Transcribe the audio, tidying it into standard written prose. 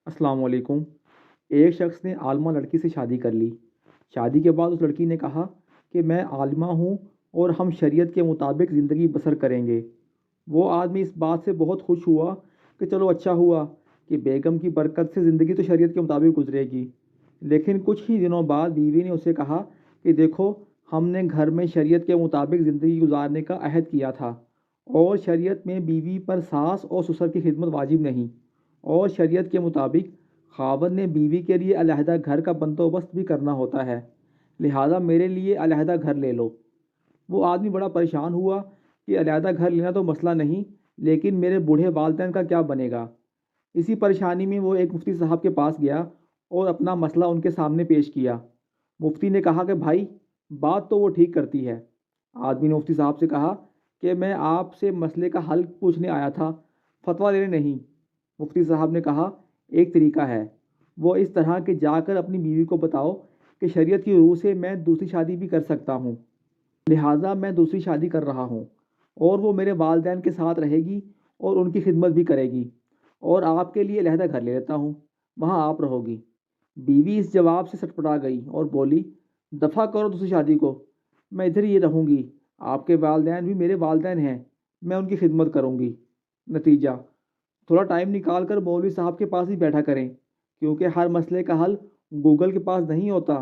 السلام علیکم۔ ایک شخص نے عالمہ لڑکی سے شادی کر لی۔ شادی کے بعد اس لڑکی نے کہا کہ میں عالمہ ہوں اور ہم شریعت کے مطابق زندگی بسر کریں گے۔ وہ آدمی اس بات سے بہت خوش ہوا کہ چلو اچھا ہوا کہ بیگم کی برکت سے زندگی تو شریعت کے مطابق گزرے گی۔ لیکن کچھ ہی دنوں بعد بیوی نے اسے کہا کہ دیکھو، ہم نے گھر میں شریعت کے مطابق زندگی گزارنے کا عہد کیا تھا، اور شریعت میں بیوی پر ساس اور سسر کی خدمت واجب نہیں، اور شریعت کے مطابق خاوند نے بیوی کے لیے علیحدہ گھر کا بندوبست بھی کرنا ہوتا ہے، لہذا میرے لیے علیحدہ گھر لے لو۔ وہ آدمی بڑا پریشان ہوا کہ علیحدہ گھر لینا تو مسئلہ نہیں، لیکن میرے بوڑھے والدین کا کیا بنے گا؟ اسی پریشانی میں وہ ایک مفتی صاحب کے پاس گیا اور اپنا مسئلہ ان کے سامنے پیش کیا۔ مفتی نے کہا کہ بھائی، بات تو وہ ٹھیک کرتی ہے۔ آدمی نے مفتی صاحب سے کہا کہ میں آپ سے مسئلے کا حل پوچھنے آیا تھا، فتویٰ لینے نہیں۔ مفتی صاحب نے کہا ایک طریقہ ہے، وہ اس طرح کہ جا کر اپنی بیوی کو بتاؤ کہ شریعت کی روح سے میں دوسری شادی بھی کر سکتا ہوں، لہٰذا میں دوسری شادی کر رہا ہوں، اور وہ میرے والدین کے ساتھ رہے گی اور ان کی خدمت بھی کرے گی، اور آپ کے لیے علیحدہ گھر لے لیتا ہوں، وہاں آپ رہو گی۔ بیوی اس جواب سے سٹپٹا گئی اور بولی دفع کرو دوسری شادی کو، میں ادھر ہی رہوں گی، آپ کے والدین بھی میرے والدین ہیں، میں ان کی خدمت کروں گی۔ نتیجہ: تھوڑا ٹائم نکال کر مولوی صاحب کے پاس ہی بیٹھا کریں، کیونکہ ہر مسئلے کا حل گوگل کے پاس نہیں ہوتا۔